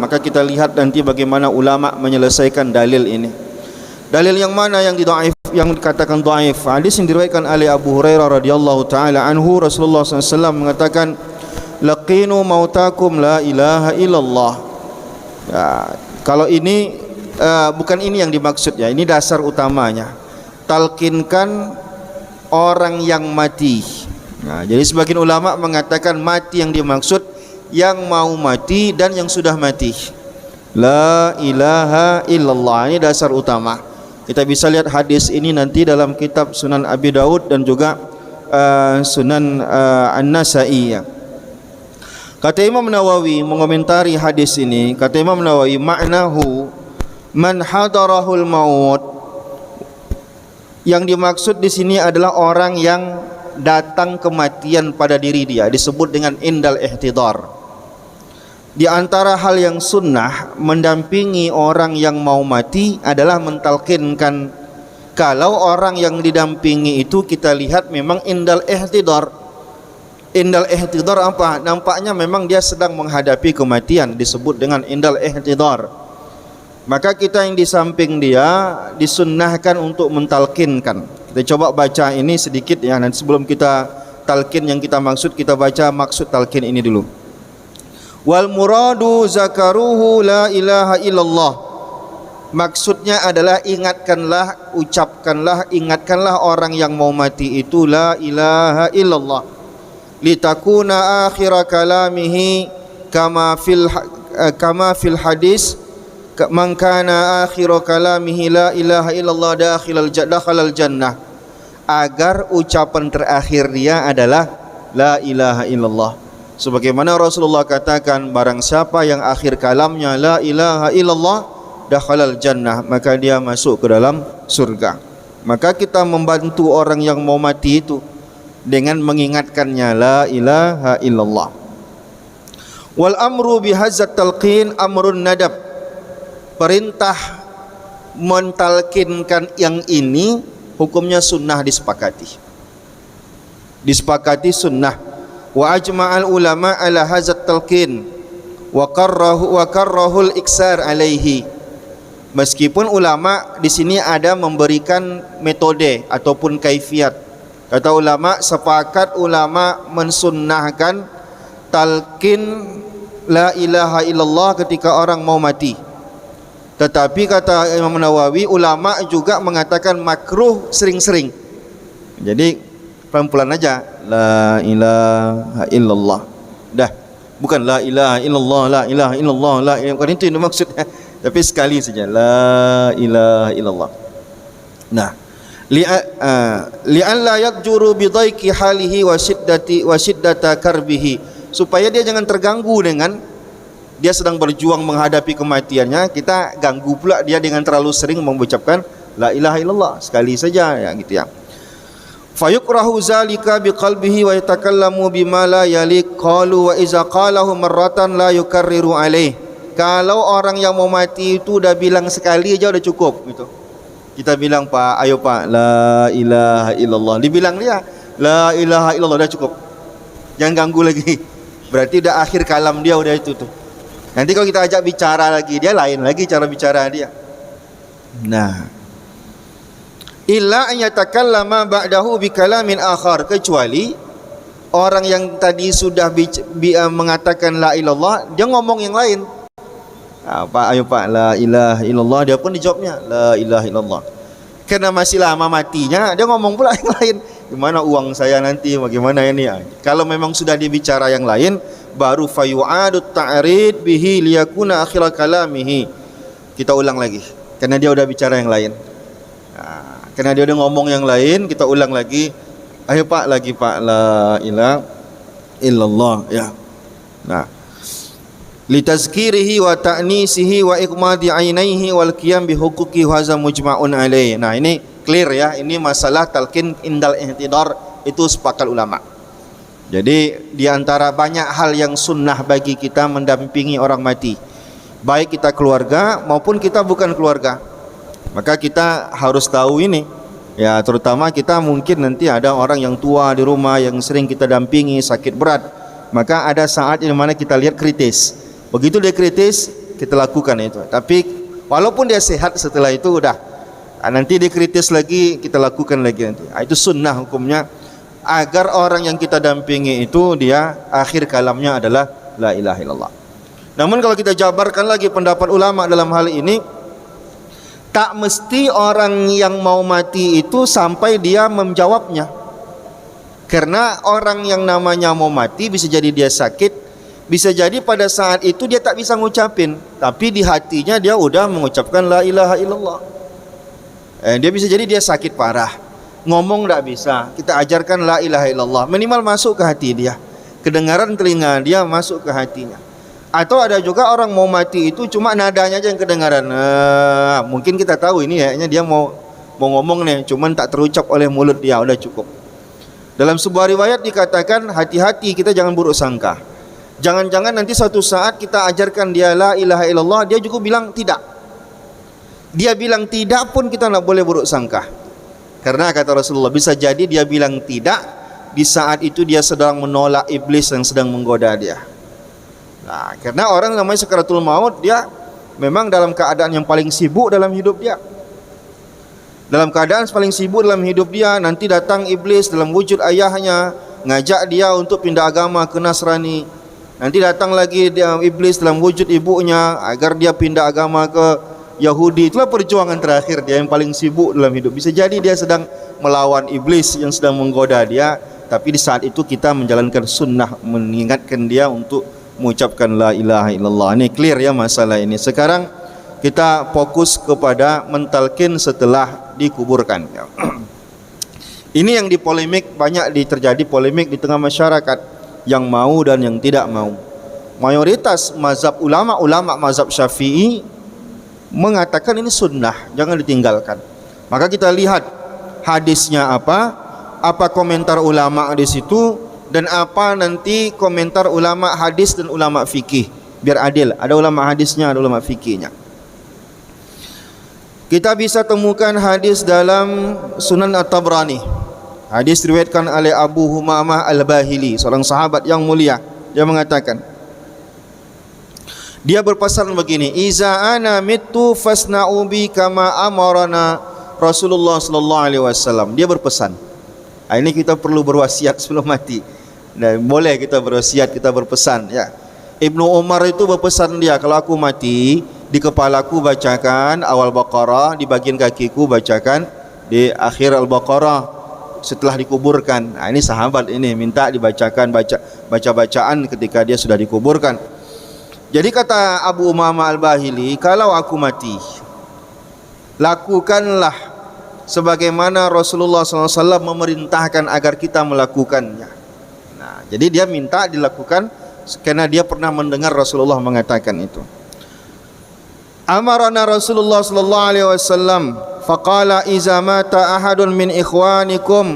Maka kita lihat nanti bagaimana ulama menyelesaikan dalil ini. Dalil yang mana yang didhaif, yang dikatakan dhaif? Hadis yang diriwayatkan oleh Abu Hurairah radhiyallahu taala anhu, Rasulullah SAW mengatakan, laqinu mautakum la ilaha illallah. Ya, kalau ini bukan ini yang dimaksud ya, ini dasar utamanya. Talkinkan orang yang mati. Nah, jadi sebagian ulama mengatakan mati yang dimaksud yang mau mati dan yang sudah mati. La ilaha illallah, ini dasar utama. Kita bisa lihat hadis ini nanti dalam kitab Sunan Abi Daud dan juga Sunan An-Nasa'i ya. Kata Imam Nawawi mengomentari hadis ini, kata Imam Nawawi, maknahu man hadarahul maut. Yang dimaksud di sini adalah orang yang datang kematian pada diri dia, disebut dengan indal ihtidar. Di antara hal yang sunnah mendampingi orang yang mau mati adalah mentalkinkan. Kalau orang yang didampingi itu kita lihat memang indal ihtidar. Indal ihtidar apa? Nampaknya memang dia sedang menghadapi kematian, disebut dengan indal ihtidar. Maka kita yang di samping dia disunnahkan untuk mentalkinkan. Kita coba baca ini sedikit ya, nanti sebelum kita talkin yang kita maksud, kita baca maksud talkin ini dulu. Wal muradu zakaruhu la ilaha illallah. Maksudnya adalah ingatkanlah, ucapkanlah, ingatkanlah orang yang mau mati itu la ilaha illallah. Litakuna akhira kalamihi kama fil hadis, man kana akhiru kalamihi la ilaha illallah dakhalal jannah. Agar ucapan terakhir dia adalah la ilaha illallah. Sebagaimana Rasulullah katakan, barang siapa yang akhir kalamnya la ilaha illallah dakhalal jannah, maka dia masuk ke dalam surga. Maka kita membantu orang yang mau mati itu dengan mengingatkannya la ilaha illallah. Wal amru bihadzat talqin amrun nadab. Perintah mentalkinkan yang ini hukumnya sunnah, disepakati sunnah. Wa ajma'al ulama ala hadzat talqin wa karrahul iksar alaihi. Meskipun ulama di sini ada memberikan metode ataupun kaifiat. Kata ulama, sepakat ulama mensunnahkan talqin la ilaha illallah ketika orang mau mati. Tetapi kata Imam Nawawi, ulama juga mengatakan makruh sering-sering. Jadi pelan-pelan aja, la ilaha illallah. Dah, bukan la ilaha illallah, la ilaha illallah, la ilaha, bukan itu yang maksudnya. Tapi sekali saja, la ilaha illallah. Nah, li'an la yadjuru bidhaiki halihi wa shiddata karbihi, supaya dia jangan terganggu dengan dia sedang berjuang menghadapi kematiannya, kita ganggu pula dia dengan terlalu sering mengucapkan la ilaha illallah, sekali saja ya gitu ya. Fayukrahu zalika biqalbihi wa yatakallamu bima la yaliq, qalu wa iza qalahu marratan la yukarriru alaih. Kalau orang yang mau mati itu udah bilang sekali aja udah cukup gitu. Kita bilang, Pak, ayo Pak, la ilaha illallah. Dibilang dia la ilaha illallah udah cukup. Jangan ganggu lagi. Berarti udah akhir kalam dia udah itu tuh. Nanti kalau kita ajak bicara lagi, dia lain lagi cara bicara dia. Nah, illa an yatakallama ba'dahu bikalamin akhar, kecuali orang yang tadi sudah mengatakan la ilallah, dia ngomong yang lain. Pak, ayo Pak, la ilaha illallah, dia pun dijawabnya la ilaha illallah. Karena masih lama matinya, dia ngomong pula yang lain. Gimana uang saya nanti, bagaimana ini? Kalau memang sudah dibicara yang lain, baru fayu'adut ta'rid bihi liyakuna akhir kalamihi. Kita ulang lagi, karena dia udah bicara yang lain. Karena dia udah ngomong yang lain, kita ulang lagi. Ayo Pak, lagi Pak, la ilaha illallah ya. Nah, litazkirihi wa ta'nisihi wa ikmadi ainaihi wal qiyam bi huquqi hadza mujma'un alaih. Nah, ini clear ya, ini masalah talqin indal ihtidar itu sepakat ulama. Jadi di antara banyak hal yang sunnah bagi kita mendampingi orang mati, baik kita keluarga maupun kita bukan keluarga. Maka kita harus tahu ini ya, terutama kita mungkin nanti ada orang yang tua di rumah yang sering kita dampingi sakit berat. Maka ada saat di mana kita lihat kritis. Begitu dia kritis, kita lakukan itu. Tapi walaupun dia sehat setelah itu udah, nanti dia kritis lagi, kita lakukan lagi nanti. Itu sunnah hukumnya, agar orang yang kita dampingi itu dia akhir kalamnya adalah la ilaha illallah. Namun kalau kita jabarkan lagi pendapat ulama dalam hal ini, tak mesti orang yang mau mati itu sampai dia menjawabnya. Karena orang yang namanya mau mati bisa jadi dia sakit, bisa jadi pada saat itu dia tak bisa ngucapin, tapi di hatinya dia udah mengucapkan la ilaha illallah. Dia bisa jadi dia sakit parah, ngomong tak bisa, kita ajarkan la ilaha illallah, minimal masuk ke hati dia, kedengaran telinga dia masuk ke hatinya. Atau ada juga orang mau mati itu cuma nadanya aja yang kedengaran. Mungkin kita tahu ini kayaknya dia mau ngomong nih, cuman tak terucap oleh mulut dia, udah cukup. Dalam sebuah riwayat dikatakan, hati-hati kita jangan buruk sangka. Jangan-jangan nanti suatu saat kita ajarkan dia la ilaha illallah, dia juga bilang tidak. Dia bilang tidak pun kita tak boleh buruk sangka. Karena kata Rasulullah, bisa jadi dia bilang tidak, di saat itu dia sedang menolak iblis yang sedang menggoda dia. Nah, karena orang namanya sakaratul maut, dia memang dalam keadaan yang paling sibuk dalam hidup dia. Dalam keadaan paling sibuk dalam hidup dia, nanti datang iblis dalam wujud ayahnya, ngajak dia untuk pindah agama ke Nasrani. Nanti datang lagi dia iblis dalam wujud ibunya agar dia pindah agama ke Yahudi. Itulah perjuangan terakhir dia yang paling sibuk dalam hidup. Bisa jadi dia sedang melawan iblis yang sedang menggoda dia, tapi di saat itu kita menjalankan sunnah, mengingatkan dia untuk mengucapkan la ilaha illallah. Ini clear ya masalah ini. Sekarang kita fokus kepada mentalkin setelah dikuburkan. Ini yang dipolemik, banyak terjadi polemik di tengah masyarakat, yang mau dan yang tidak mau. Mayoritas mazhab ulama mazhab Syafi'i mengatakan ini sunnah, jangan ditinggalkan. Maka kita lihat hadisnya apa komentar ulama di situ, dan apa nanti komentar ulama hadis dan ulama fikih, biar adil. Ada ulama hadisnya, ada ulama fikihnya. Kita bisa temukan hadis dalam Sunan At-Tabrani. Hadis diriwayatkan oleh Abu Humamah Al-Bahili, seorang sahabat yang mulia. Dia mengatakan, dia berpesan begini, iza ana mittu fasna'u bi kama amarana Rasulullah sallallahu alaihi wasallam. Dia berpesan. Ini kita perlu berwasiat sebelum mati. Nah, boleh kita berwasiat, kita berpesan ya. Ibnu Umar itu berpesan dia, kalau aku mati, di kepalaku bacakan awal Baqarah, di bagian kakiku bacakan di akhir Al-Baqarah setelah dikuburkan. Nah, ini sahabat ini minta dibacakan baca-bacaan ketika dia sudah dikuburkan. Jadi kata Abu Umamah Al-Bahili, kalau aku mati, lakukanlah sebagaimana Rasulullah SAW memerintahkan agar kita melakukannya. Nah, jadi dia minta dilakukan karena dia pernah mendengar Rasulullah mengatakan itu. Amarana Rasulullah sallallahu alaihi wasallam faqala iza mata ahadun min ikhwanikum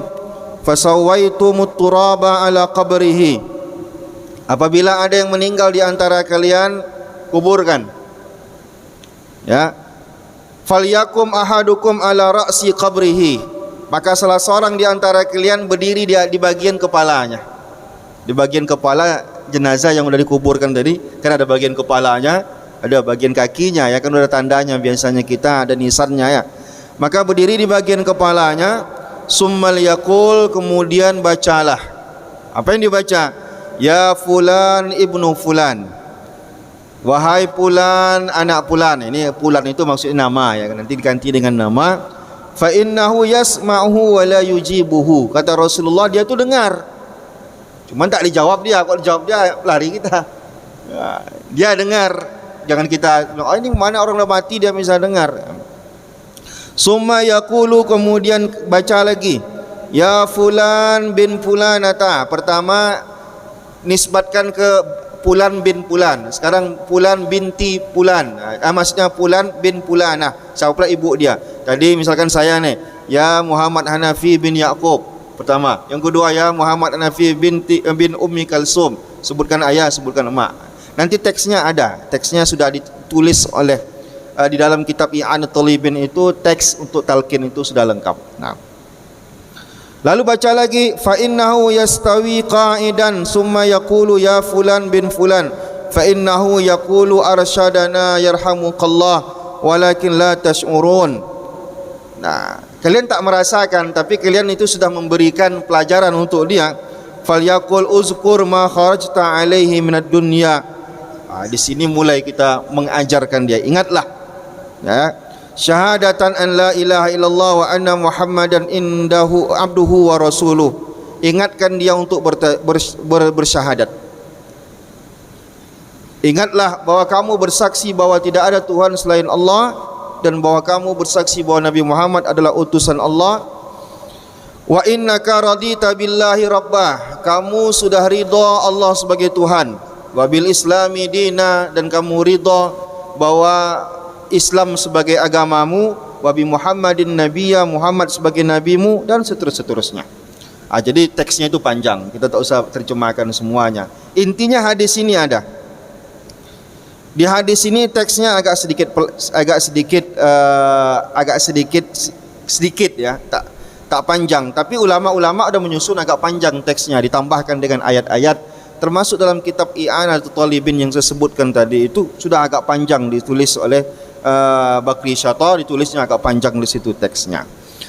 fasawaitumut turaba ala qabrihi. Apabila ada yang meninggal di antara kalian, kuburkan. Ya. Falyakum ahadukum ala ra'si qabrihi. Maka salah seorang di antara kalian berdiri di bagian kepalanya. Di bagian kepala jenazah yang sudah dikuburkan tadi, kan ada bagian kepalanya, ada bagian kakinya, ya kan ada tandanya biasanya kita, ada nisannya ya. Maka berdiri di bagian kepalanya, summal yaqul, kemudian bacalah. Apa yang dibaca? Ya fulan ibnu fulan. Wahai fulan anak fulan. Ini fulan itu maksudnya nama ya, nanti diganti dengan nama. Fa innahu yasma'uhu wa la yujibuhu. Kata Rasulullah, dia itu dengar. Cuman tak dijawab dia, kalau dijawab dia lari kita. Dia dengar, jangan kita, oh ini mana orang udah mati dia bisa dengar. Summa yaqulu, kemudian baca lagi, ya fulan bin fulanata. Pertama nisbatkan ke Fulan bin Fulan. Sekarang Fulan binti Fulan. Maksudnya Fulan bin Fulanah. Siapa pula ibu dia? Tadi misalkan saya nih, ya Muhammad Hanafi bin Yaqub. Pertama, yang kedua ya Muhammad Hanafi bin Ummi Kalsum. Sebutkan ayah, sebutkan emak. Nanti teksnya ada, teksnya sudah ditulis oleh di dalam kitab I'anatul Talibin itu, teks untuk talqin itu sudah lengkap. Nah, lalu baca lagi, fa innahu yastawi qa'idan summa yaqulu ya fulan bin fulan fa innahu yaqulu arsyadana yarhamukallah walakin la tash'urun. Nah, kalian tak merasakan, tapi kalian itu sudah memberikan pelajaran untuk dia. Falyaqul uzkur ma kharajta alaihi minad dunya. Di sini mulai kita mengajarkan dia, ingatlah ya, syahadatan an la ilaha illallah wa anna muhammadan indahu abduhu wa rasuluh. Ingatkan dia untuk bersyahadat. Ingatlah bahwa kamu bersaksi bahwa tidak ada Tuhan selain Allah, dan bahwa kamu bersaksi bahwa Nabi Muhammad adalah utusan Allah. Wa innaka radita billahi rabbah, kamu sudah ridha Allah sebagai Tuhan. Wa bil islami dina, dan kamu ridha bahwa Islam sebagai agamamu. Wa bi Muhammadin nabiyya, Muhammad sebagai nabimu, dan seterusnya. Jadi teksnya itu panjang, kita tak usah terjemahkan semuanya. Intinya hadis ini ada. Di hadis ini teksnya agak sedikit ya, tak panjang, tapi ulama-ulama ada menyusun agak panjang teksnya, ditambahkan dengan ayat-ayat, termasuk dalam kitab I'anatul Talibin yang saya sebutkan tadi, itu sudah agak panjang, ditulis oleh Bakri Syata, ditulisnya agak panjang di situ teksnya.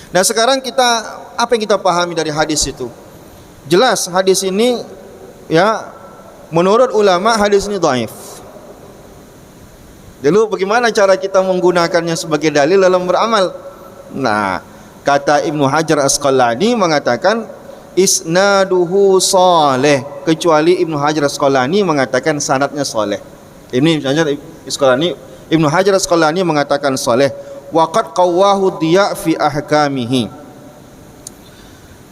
Nah, sekarang apa yang kita pahami dari hadis itu? Jelas hadis ini ya, menurut ulama hadis ini dhaif. Lalu bagaimana cara kita menggunakannya sebagai dalil dalam beramal? Nah, kata Ibnu Hajar Asqalani mengatakan isnaduhu saleh, kecuali Ibnu Hajar Asqalani mengatakan sanadnya saleh. Ibnu Hajar Asqalani mengatakan saleh. Waqad qawwahu Diya fi ahkamihi.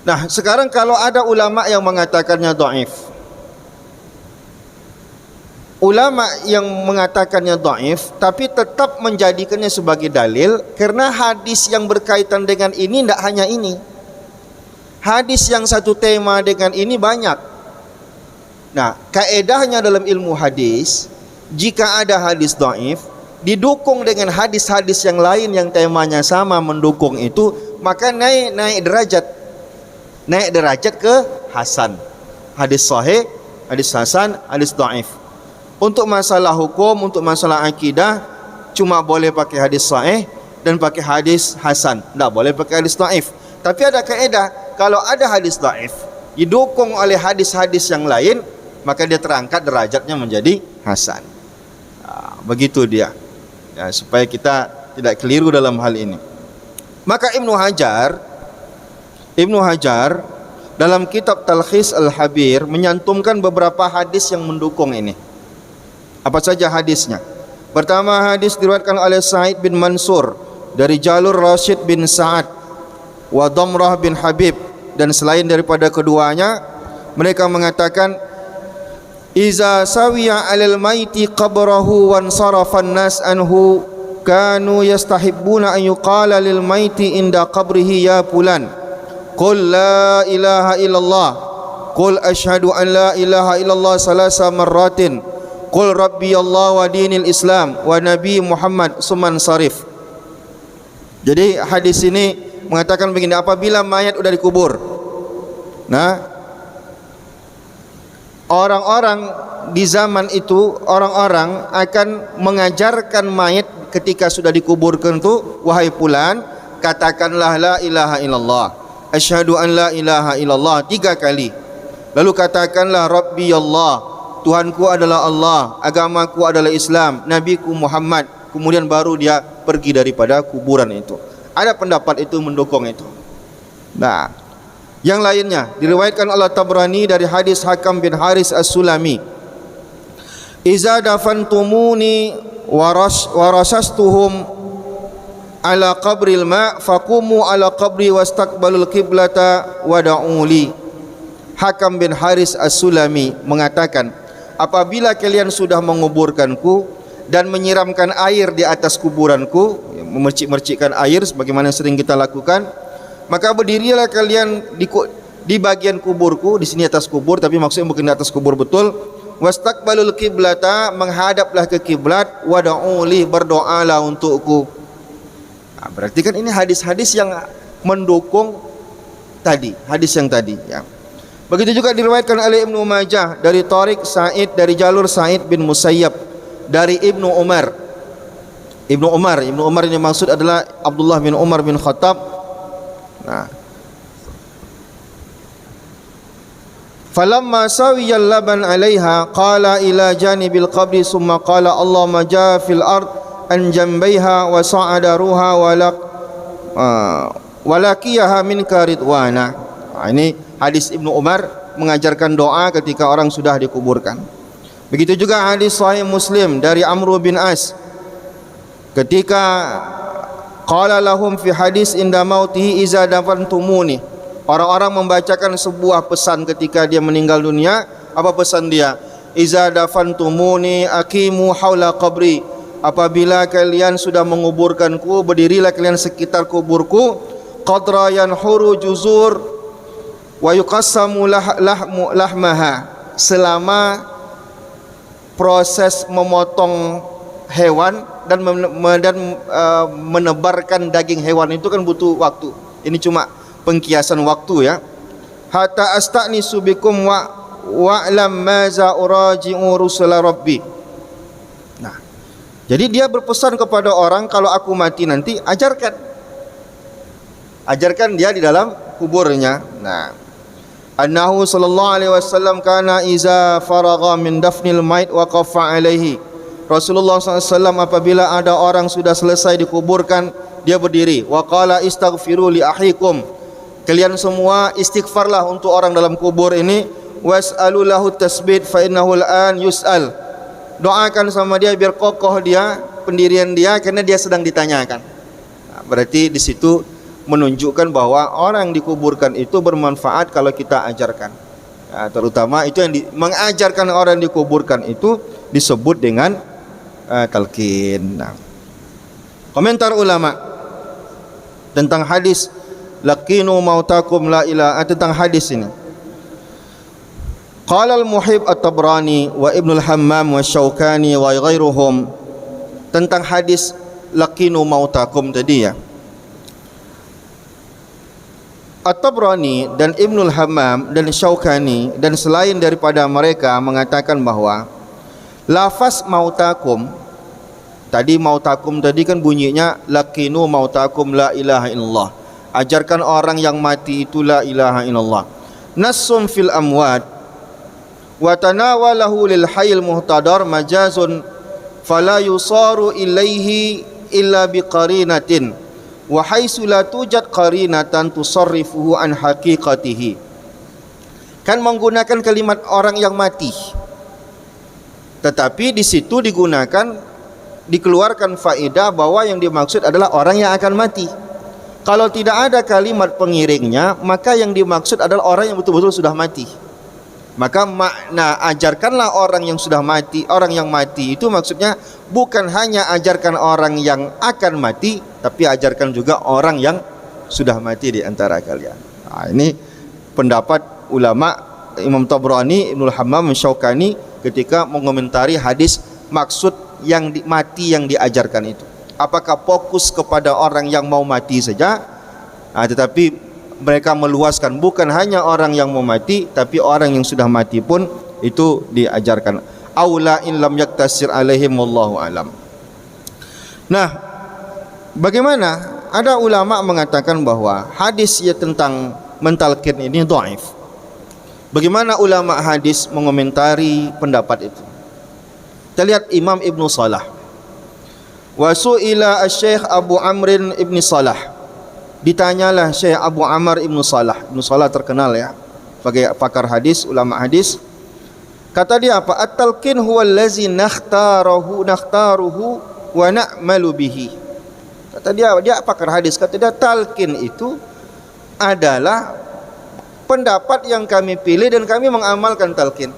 Nah, sekarang kalau ada ulama yang mengatakannya dhaif, ulama yang mengatakannya dhaif tapi tetap menjadikannya sebagai dalil, karena hadis yang berkaitan dengan ini tidak hanya ini. Hadis yang satu tema dengan ini banyak. Nah, kaedahnya dalam ilmu hadis, jika ada hadis dhaif didukung dengan hadis-hadis yang lain yang temanya sama mendukung itu, maka naik derajat ke hasan. Hadis sahih, hadis hasan, hadis dhaif. Untuk masalah hukum, untuk masalah akidah, cuma boleh pakai hadis sahih dan pakai hadis hasan, tidak boleh pakai hadis dhaif. Tapi ada kaedah, kalau ada hadis dhaif didukung oleh hadis-hadis yang lain, maka dia terangkat derajatnya menjadi hasan. Begitu dia ya, supaya kita tidak keliru dalam hal ini. Maka Ibnu Hajar dalam kitab Talkhis Al-Habir menyantumkan beberapa hadis yang mendukung ini. Apa saja hadisnya? Pertama, hadis diriwayatkan oleh Sa'id bin Mansur dari jalur Rashid bin Sa'ad wa Damrah bin Habib, dan selain daripada keduanya, mereka mengatakan iza sawiya 'alal maiti qabrahu wan sarafan nas anhu kanu yastahibbuna an yuqala lil maiti inda qabrihi ya fulan qul la ilaha illallah qul asyhadu an la ilaha illallah salasa marratin qul rabbi Allah wa dinil Islam wa nabi Muhammad suman sarif. Jadi hadis ini mengatakan begini, apabila mayat sudah dikubur, nah, orang-orang di zaman itu, orang-orang akan mengajarkan mayat ketika sudah dikuburkan itu, wahai fulan, katakanlah la ilaha illallah, asyhadu an la ilaha illallah 3 kali. Lalu katakanlah rabbi Allah, Tuhanku adalah Allah, agamaku adalah Islam, nabiku Muhammad. Kemudian baru dia pergi daripada kuburan itu. Ada pendapat itu mendukung itu. Nah, yang lainnya diriwayatkan oleh Tabrani dari hadis Hakam bin Haris As-Sulami, iza dafantumuni warasastuhum ala qabril ma faqumu ala qabri wastaqbalul qiblata wada'uli. Hakam bin Haris As-Sulami mengatakan, apabila kalian sudah menguburkanku dan menyiramkan air di atas kuburanku, memercik-mercikkan air sebagaimana sering kita lakukan, maka berdirilah kalian di bagian kuburku, di sini atas kubur, tapi maksudnya bukan di atas kubur betul. Wastaqbalul qiblata, menghadaplah ke kiblat, wada'uli, berdoalah untukku. Nah, berarti kan ini hadis-hadis yang mendukung tadi, hadis yang tadi ya. Begitu juga diriwayatkan oleh Ibnu Majah dari Tariq Sa'id, dari jalur Sa'id bin Musayyab dari Ibnu Umar. Ibnu Umar ini maksud adalah Abdullah bin Umar bin Khattab. Nah, falamma sawiyal laban 'alaiha qala ila janibil qabri summa qala Allahumma jafil ard an jambaiha wa sa'ada ruha walakiyaha minka ridwana. Ini hadis Ibnu Umar mengajarkan doa ketika orang sudah dikuburkan. Begitu juga hadis Sahih Muslim dari Amr bin As ketika qala lahum fi hadis inda mautihi iza dafantumuni. Orang-orang membacakan sebuah pesan ketika dia meninggal dunia. Apa pesan dia? Iza dafantumuni aqimu haula qabri. Apabila kalian sudah menguburkanku, berdirilah kalian sekitar kuburku. Qadra yanhuru juzur wa yuqassamu lahmaha. Selama proses memotong hewan dan menebarkan daging hewan itu kan butuh waktu. Ini cuma pengkiasan waktu ya. Hatta astanisu bikum wa'lam maza uraji'u rusula rabbi. Nah, jadi dia berpesan kepada orang, kalau aku mati nanti ajarkan dia di dalam kuburnya. Nah, annahu sallallahu alaihi wasallam kana iza faragha min dafnil mait waqafa alaihi. Rasulullah SAW apabila ada orang sudah selesai dikuburkan, dia berdiri. Wa qala istaghfiru li ahikum. Kalian semua istighfarlah untuk orang dalam kubur ini. Was'alu lahu tasbit fa innahu al-an yus'al. Doakan sama dia biar kokoh dia, pendirian dia, karena dia sedang ditanyakan. Nah, berarti di situ menunjukkan bahwa orang dikuburkan itu bermanfaat kalau kita ajarkan. Nah, terutama itu yang mengajarkan orang dikuburkan itu disebut dengan talqin. Nah, komentar ulama tentang hadis laqinu mautakum la ilaha, tentang hadis ini. Qala al-Muhib at-Tabrani wa Ibnu al-Hammam wa Syaukani wa ghairuhum tentang hadis laqinu mautakum tadi ya. At-Tabrani dan Ibnu al-Hammam dan Syaukani dan selain daripada mereka mengatakan bahwa lafaz mautakum tadi kan bunyinya laqinu mautakum la ilaha illallah. Ajarkan orang yang mati itu la ilaha illallah. Nassum fil amwat wa tanawalahu lil hayyil muhtadar majazun fala yusaru ilaihi illa biqarinatin wa haitsu la tujad qarinatan tusarrifuhu an haqiqatihi. Kan menggunakan kalimat orang yang mati, tetapi di situ dikeluarkan faedah bahwa yang dimaksud adalah orang yang akan mati. Kalau tidak ada kalimat pengiringnya, maka yang dimaksud adalah orang yang betul-betul sudah mati. Maka makna ajarkanlah orang yang sudah mati, orang yang mati itu maksudnya bukan hanya ajarkan orang yang akan mati, tapi ajarkan juga orang yang sudah mati di antara kalian. Nah, ini pendapat ulama Imam Tabrani, Ibnu Hammam, Syaukani ketika mengomentari hadis maksud yang mati yang diajarkan itu. Apakah fokus kepada orang yang mau mati saja? Nah, tetapi mereka meluaskan bukan hanya orang yang mau mati, tapi orang yang sudah mati pun itu diajarkan. Aula in lam yaktasir alaihim wallahu alam. Nah, bagaimana? Ada ulama mengatakan bahwa hadis ya tentang mentalkin ini dhaif. Bagaimana ulama hadis mengomentari pendapat itu? Kita lihat Imam Ibnu Salah. Wa su'ila asy-Syaikh Abu Amr ibn Salah. Ditanyalah Syekh Abu Amr ibn Salah. Ibnu Salah terkenal ya sebagai pakar hadis, ulama hadis. Kata dia apa? At-talqin huwa allazi nakhtaruhu wa na'malu bihi. Kata dia pakar hadis, kata dia talqin itu adalah pendapat yang kami pilih dan kami mengamalkan talqin.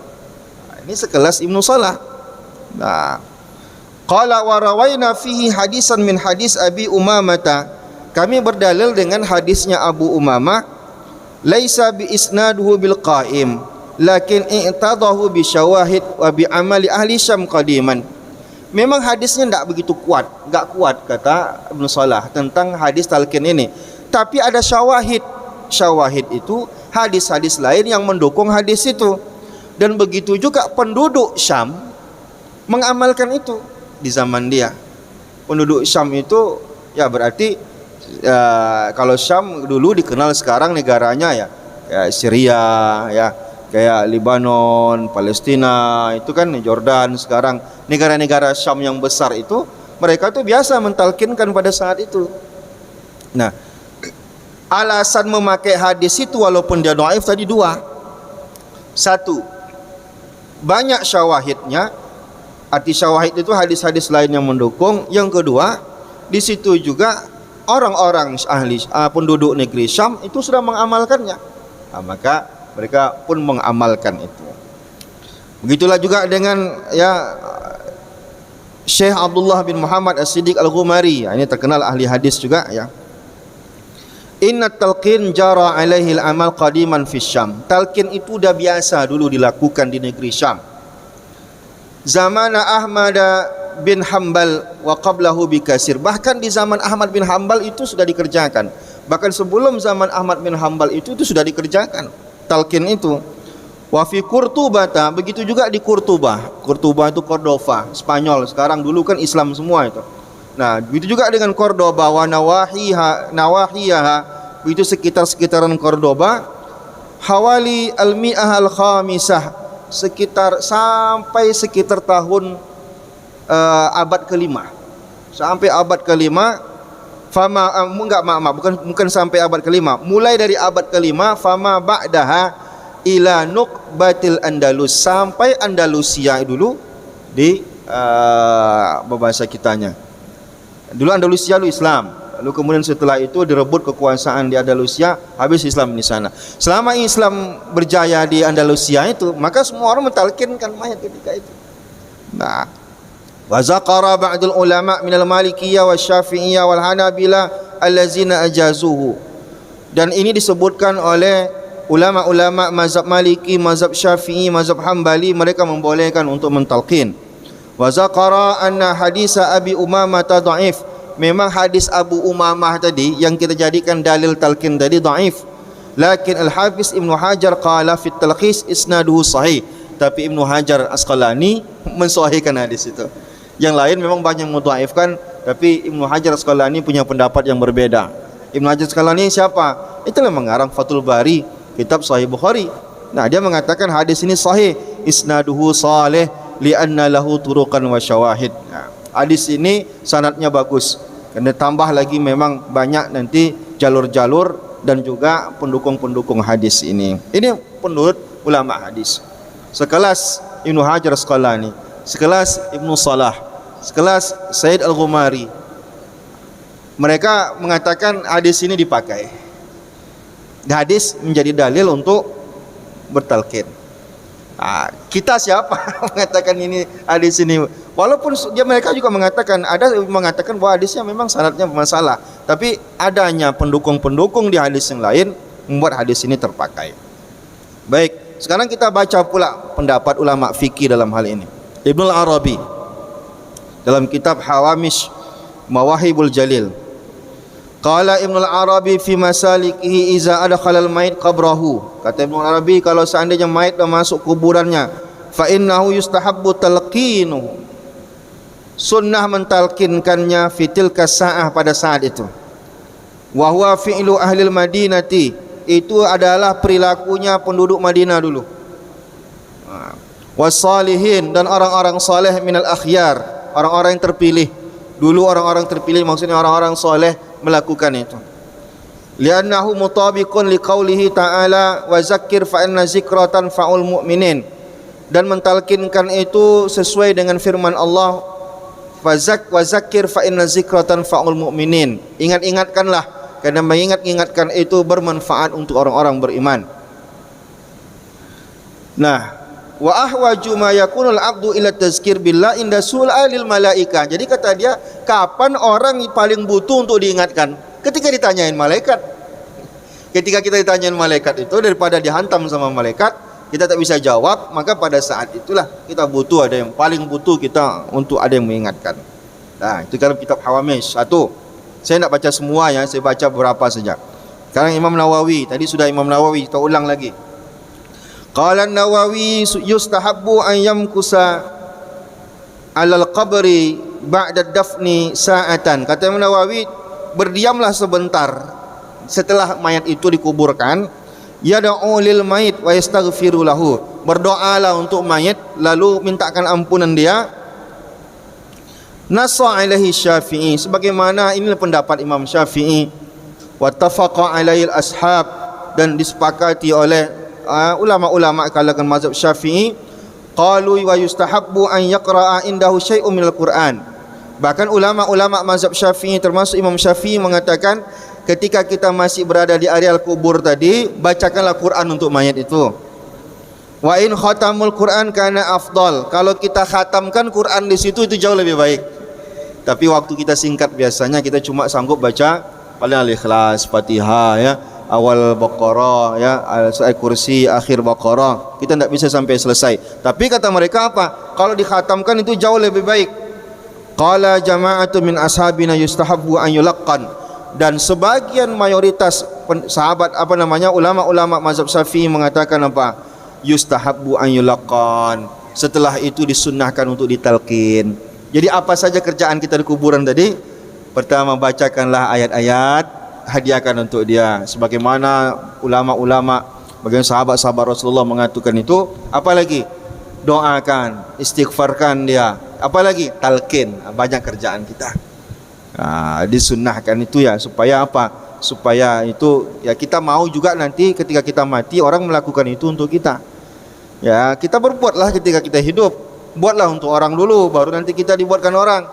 Nah, ini sekelas Ibnu Salah. Nah, qala wa rawaina fihi hadisan min hadis Abi Umamah. Kami berdalil dengan hadisnya Abu Umamah, laisa bi isnaduhu bil qaim, lakin i'tadahu bi syawahid wa bi amali ahli Syam qadiman. Memang hadisnya tidak begitu kuat, enggak kuat kata Ibnu Salah tentang hadis talqin ini. Tapi ada syawahid. Syawahid itu hadis-hadis lain yang mendukung hadis itu. Dan begitu juga penduduk Syam mengamalkan itu di zaman dia. Penduduk Syam itu ya berarti kalau Syam dulu dikenal, sekarang negaranya ya Syria ya, kayak Lebanon, Palestina, itu kan Jordan. Sekarang negara-negara Syam yang besar itu, mereka tuh biasa mentalkinkan pada saat itu. Nah, alasan memakai hadis itu walaupun dia dhaif tadi dua. Satu, banyak syawahidnya. Arti syawahid itu hadis-hadis lain yang mendukung. Yang kedua, di situ juga orang-orang ahli penduduk negeri Syam itu sudah mengamalkannya. Nah, maka mereka pun mengamalkan itu. Begitulah juga dengan ya Syekh Abdullah bin Muhammad As-Siddiq Al-Ghumari. Ini terkenal ahli hadis juga ya. Inna talqin jara alaihi al-amal qadiman fi Syam. Talqin itu dah biasa dulu dilakukan di negeri Syam. Zaman Ahmad bin Hanbal wa qablahu bikasir. Bahkan di zaman Ahmad bin Hanbal itu sudah dikerjakan. Bahkan sebelum zaman Ahmad bin Hanbal itu sudah dikerjakan talqin itu. Wa fi Qurtubah, begitu juga di Qurtubah. Qurtubah itu Cordova, Spanyol. Sekarang dulu kan Islam semua itu. Nah, begitu juga dengan Cordoba wa nawahiha, begitu sekitar-sekitaran Cordoba, hawali al-mi'ah al-khamisah, sampai sekitar tahun abad ke-5. Sampai abad ke-5, bukan sampai abad ke-5. Mulai dari abad ke-5, fama ba'daha ila nuqbatil Andalus, sampai Andalusia dulu di bahasa kitanya. Dulu Andalusia dulu Islam, lalu kemudian setelah itu direbut kekuasaan di Andalusia, habis Islam di sana. Selama Islam berjaya di Andalusia itu, maka semua orang mentalkinkan mayat ketika itu. Nah, wa zaqara ba'dul ulama minal Malikiyah wasy-Syafi'iyah wal Hanabila allazina ajazuhu. Dan ini disebutkan oleh ulama-ulama mazhab Maliki, mazhab Syafi'i, mazhab Hambali, mereka membolehkan untuk mentalqin. Wa zaqara anna hadisa Abi Umamah dhaif. Memang hadis Abu Umamah tadi yang kita jadikan dalil talqin tadi dhaif. Lakin Al-Hafiz Ibnu Hajar qala fi talqis isnaduhu sahih. Tapi Ibnu Hajar Asqalani mensahihkan hadis itu. Yang lain memang banyak yang mendhaifkan, tapi Ibnu Hajar Asqalani punya pendapat yang berbeda. Ibnu Hajar Asqalani siapa? Itulah mengarang Fathul Bari, kitab Sahih Bukhari. Nah, dia mengatakan hadis ini sahih, isnaduhu salih li'anna lahu turuqan wa syawahid. Nah, hadis ini sanadnya bagus. Kena tambah lagi memang banyak nanti jalur-jalur dan juga pendukung-pendukung hadis ini. Ini menurut ulama hadis. Sekelas Ibnu Hajar Asqalani, sekelas Ibnu Salah, sekelas Said Al-Ghumari. Mereka mengatakan hadis ini dipakai. Hadis menjadi dalil untuk bertalqin. Nah, kita siapa mengatakan ini hadis ini? Walaupun mereka juga mengatakan, ada mengatakan bahwa hadisnya memang sanadnya bermasalah, tapi adanya pendukung-pendukung di hadis yang lain membuat hadis ini terpakai. Baik, sekarang kita baca pula pendapat ulama fikih dalam hal ini. Ibnu Arabi dalam kitab Hawamish Mawahibul Jalil, qala Ibnu Arabi fi masalikihi iza adkhala al-mayit qabrahu. Kata Ibnu Arabi, kalau seandainya mayit dah masuk kuburannya, fa innahu yustahabbu talqinuhu, sunnah mentalkinkannya fi tilka sa'ah, pada saat itu. Wa huwa fi'lu ahli al-Madinati, itu adalah perilakunya penduduk Madinah dulu. Wasalihin, dan orang-orang saleh minal akhyar, orang-orang yang terpilih. Dulu orang-orang terpilih maksudnya orang-orang soleh melakukan itu. Li'annahu mutabiqun liqaulihi ta'ala wa zakkir fa inna zikratan fa'ul mu'minin. Dan mentalkinkan itu sesuai dengan firman Allah, wa zakkir fa inna zikratan fa'ul mu'minin. Ingat-ingatkanlah, karena mengingat-ingatkan itu bermanfaat untuk orang-orang beriman. Nah, wa ahwaju ma yakunul abdu ila tazkir billah inda sul'alil malaika. Jadi kata dia, kapan orang paling butuh untuk diingatkan? Ketika ditanyain malaikat. Ketika kita ditanyain malaikat itu, daripada dihantam sama malaikat, kita tak bisa jawab, maka pada saat itulah kita butuh, ada yang paling butuh kita untuk ada yang mengingatkan. Nah, itu dalam kitab Hawamish. Satu, saya nak baca semua ya, saya baca beberapa saja. Sekarang Imam Nawawi, tadi sudah Imam Nawawi, kita ulang lagi. Qala Nawawi yustahabbu an yamkusa 'alal qabri ba'da dafni sa'atan. Kata Imam Nawawi, berdiamlah sebentar setelah mayat itu dikuburkan. Yad'u lil mayit wa yastaghfiru lahu. Berdoalah untuk mayit lalu mintakan ampunan dia. Nassa alaihi Syafi'i, sebagaimana inilah pendapat Imam Syafi'i. Wattafaqa alaihi al-ashab, dan disepakati oleh ulama-ulama kalangan mazhab Syafi'i. Qalu wa yustahabbu an yaqra'a indahu syai'un minal Qur'an. Bahkan ulama-ulama mazhab Syafi'i termasuk Imam Syafi'i mengatakan, ketika kita masih berada di areal kubur tadi, bacakanlah Quran untuk mayat itu. Wa in khatamul Quran kana afdal. Kalau kita khatamkan Quran di situ itu jauh lebih baik. Tapi waktu kita singkat, biasanya kita cuma sanggup baca paling Al-Ikhlas, Fatihah ya, awal Baqarah ya, ayat kursi, akhir Baqarah. Kita tidak bisa sampai selesai. Tapi kata mereka apa? Kalau dikhatamkan itu jauh lebih baik. Qala jama'atu min ashabina yustahabbu an yulaqqan. Dan sebagian mayoritas sahabat ulama-ulama mazhab Syafi'i mengatakan apa? Yustahabbu an yulaqqan. Setelah itu disunnahkan untuk ditalqin. Jadi apa saja kerjaan kita di kuburan tadi? Pertama, bacakanlah ayat-ayat, hadiahkan untuk dia. Sebagaimana ulama-ulama, bagian sahabat-sahabat Rasulullah mengatakan itu. Apa lagi? Doakan, istighfarkan dia. Apa lagi? Talqin. Banyak kerjaan kita. Disunnahkan itu ya, supaya apa? Supaya itu ya kita mau juga nanti ketika kita mati orang melakukan itu untuk kita. Ya, kita berbuatlah ketika kita hidup. Buatlah untuk orang dulu, baru nanti kita dibuatkan orang.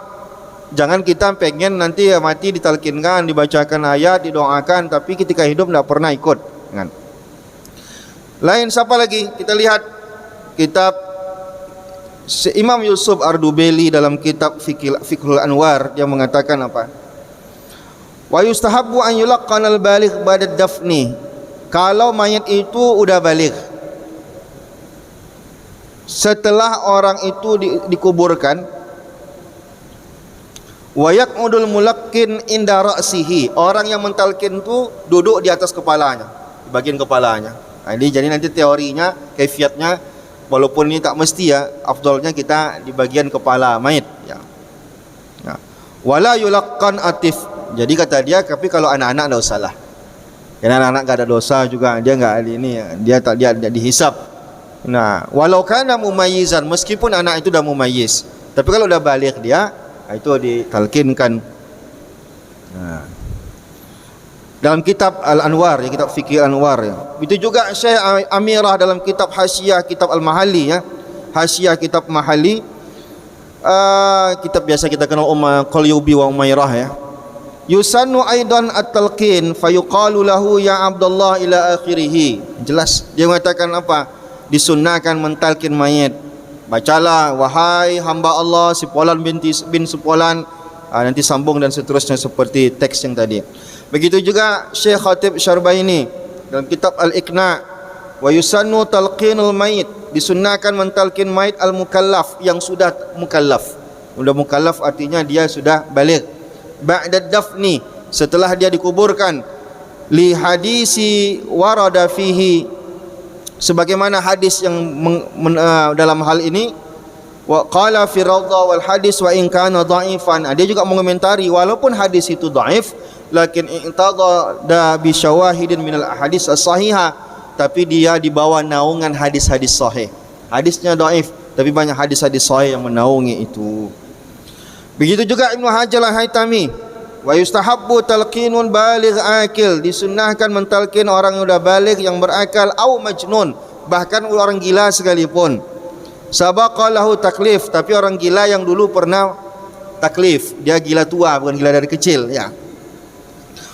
Jangan kita pengen nanti ya mati ditalkinkan, dibacakan ayat, didoakan, tapi ketika hidup tidak pernah ikut. Lain siapa lagi? Kita lihat kitab Imam Yusuf Ardubeli dalam kitab Fiqhul Anwar. Dia mengatakan apa? Wa yustahabbu an yulaqqana al-baligh ba'da dafni. Kalau mayat itu udah baligh, setelah orang itu dikuburkan, wa yaq'udul mulaqqin inda ra'sihi. Orang yang mentalkin itu duduk di atas kepalanya, di bagian kepalanya. Jadi nanti teorinya, kaifiatnya, walaupun ini tak mesti ya, afdalnya kita di bagian kepala mayit ya. Wala yulaqqan atif. Jadi kata dia, tapi kalau anak-anak enggak usahlah. Karena anak-anak enggak ada dosa juga, dia enggak ada ini ya, dia dihisab. Nah, walau kana mumayyizan, meskipun anak itu dah mumayyiz, tapi kalau udah baligh dia, itu ditalkinkan. Dalam kitab Al-Anwar ya, kitab Fikih Anwar ya. Itu juga Syekh Amirah dalam kitab Hasyiah kitab Al-Mahalli ya. Hasyiah kitab Mahalli, kitab biasa kita kenal Qalyubi wa Umairah ya. Yusannu aidan at-talqin fayuqalu lahu ya Abdullah ila akhirih. Jelas dia mengatakan apa? Disunnahkan mentalkin mayit. Bacalah, wahai hamba Allah si Fulan bin Fulan, nanti sambung dan seterusnya seperti teks yang tadi. Begitu juga Syekh Khatib Syarbaini dalam kitab Al-Iqna, wa yusannu talqinul mayit, disunnahkan mentalkin mayit al-mukallaf, yang sudah mukallaf. Sudah mukallaf artinya dia sudah baligh. Ba'da dafni, setelah dia dikuburkan. Li hadisi warada fihi, sebagaimana hadis yang dalam hal ini. Wa qala fi raudha wal hadis wa in kana dha'ifan. Dia juga mengomentari walaupun hadis itu dhaif, lakin i'tada bi syawahidin minal ahadits as-sahihah, tapi dia di bawah naungan hadis-hadis sahih. Hadisnya dhaif, tapi banyak hadis-hadis sahih yang menaungi itu. Begitu juga Ibnu Hajar Al-Haytami, wa yustahabbu talqinun baligh akil, disunnahkan mentalkin orang yang sudah baligh yang berakal, au majnun, bahkan orang gila sekalipun. Sabaqa lahu taklif, tapi orang gila yang dulu pernah taklif, dia gila tua bukan gila dari kecil ya.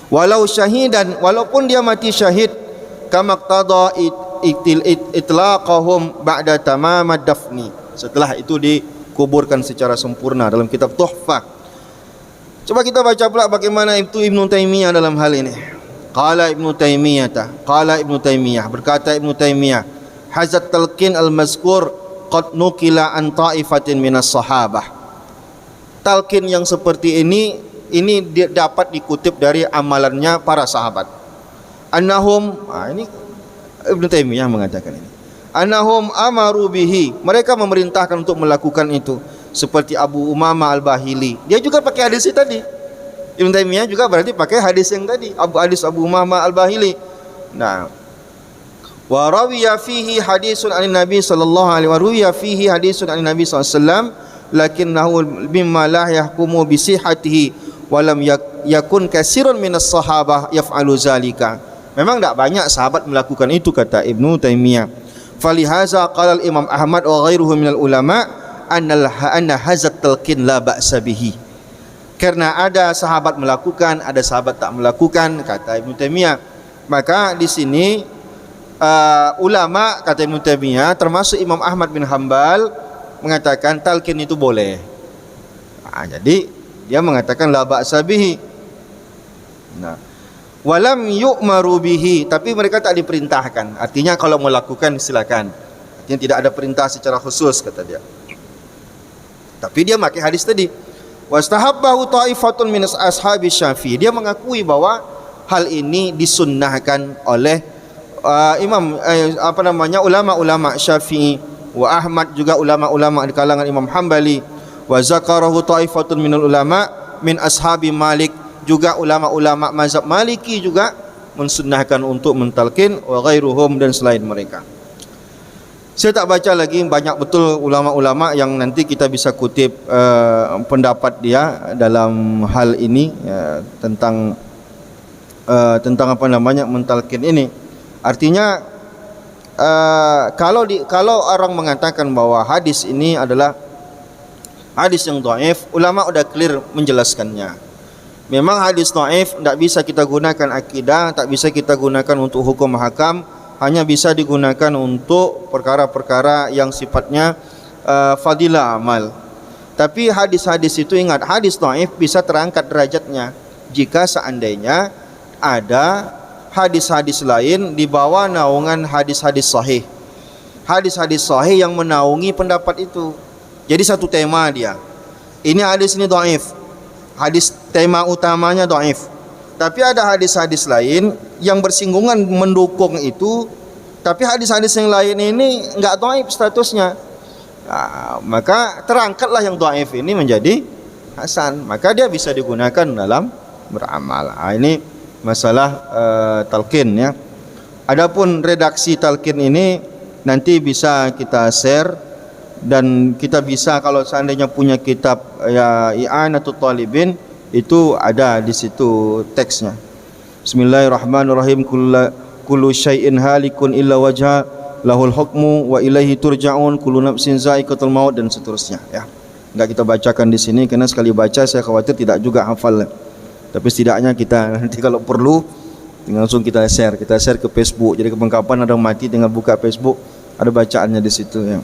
Walau syahidan, walaupun dia mati syahid, kama qtada itlaqahum ba'da tamamad dafni, setelah itu dikuburkan secara sempurna, dalam kitab Tuhfah. Coba kita baca pula bagaimana itu Ibnu Taimiyah dalam hal ini. Qala Ibnu Taimiyah, berkata Ibnu Taimiyah, hazat talqin al-mazkur qad nukila an ta'ifatin minas sahabah. Talqin yang seperti ini dapat dikutip dari amalannya para sahabat. annahum, ini Ibnu Taimiyah mengatakan ini, annahum amaru bihi, mereka memerintahkan untuk melakukan itu, seperti Abu Umamah Al-Bahili. Dia juga pakai hadis itu tadi. Ibnu Taimiyah juga berarti pakai hadis yang tadi, hadis Abu Umamah Al-Bahili. Nah, wa rawiya fihi hadisun an Nabi sallallahu alaihi wa rawiya fihi hadisun an Nabi sallallahu alaihi wasallam lakinnahu mimma la yahkumu bi sihhatihi wa lam yakun katsirun minas sahabah yaf'alu zalika. Memang tak banyak sahabat melakukan itu, kata Ibnu Taimiyah. Falihaza qala al-Imam Ahmad wa ghairuhu minal ulama anna hazat talqin la ba'sa bihi. Karena ada sahabat melakukan, ada sahabat tak melakukan, kata Ibnu Taimiyah. Maka di sini ulama, kata Ibnu Taimiyah, termasuk Imam Ahmad bin Hanbal, mengatakan talqin itu boleh. Jadi dia mengatakan la ba'sa bihi. Nah, walam yu'maru bihi, tapi mereka tak diperintahkan. Artinya kalau melakukan silakan. Artinya tidak ada perintah secara khusus, kata dia. Tapi dia pakai hadis tadi. Wastahabbahu ta'ifatun min ashabi Syafi'i. Dia mengakui bahwa hal ini disunnahkan oleh ulama-ulama Syafi'i, wa Ahmad, juga ulama-ulama di kalangan Imam Hambali, wa zakarahu ta'ifatun minal ulama min ashabi Malik, juga ulama-ulama mazhab Maliki juga mensunnahkan untuk mentalqin, wa ghairuhum, dan selain mereka. Saya tak baca lagi, banyak betul ulama-ulama yang nanti kita bisa kutip pendapat dia dalam hal ini, tentang mentalqin ini. Artinya kalau orang mengatakan bahwa hadis ini adalah hadis yang dhaif, ulama udah clear menjelaskannya. Memang hadis dhaif tak bisa kita gunakan akidah, tak bisa kita gunakan untuk hukum hakam, hanya bisa digunakan untuk perkara-perkara yang sifatnya fadilah amal. Tapi hadis-hadis itu, ingat, hadis dhaif bisa terangkat derajatnya jika seandainya ada hadis-hadis lain di bawah naungan hadis-hadis sahih. Hadis-hadis sahih yang menaungi pendapat itu. Jadi satu tema dia. Ini hadis ini dhaif. Hadis tema utamanya dhaif. Tapi ada hadis-hadis lain yang bersinggungan mendukung itu, tapi hadis-hadis yang lain ini enggak dhaif statusnya. Maka terangkatlah yang dhaif ini menjadi hasan. Maka dia bisa digunakan dalam beramal. Ini masalah talqin ya. Adapun redaksi talqin ini nanti bisa kita share, dan kita bisa, kalau seandainya punya kitab ya I'anatul Talibin, itu ada di situ teksnya. Bismillahirrahmanirrahim. Kullu syai'in halikun illa wajha lahul hukmu wa ilaihi turja'un kullu nafsin za'iqatul maut, dan seterusnya ya. Enggak kita bacakan di sini karena sekali baca saya khawatir tidak juga hafal. Tapi setidaknya kita nanti kalau perlu langsung kita share ke Facebook. Jadi kapan-kapan ada mati tinggal buka Facebook, ada bacaannya di situ ya.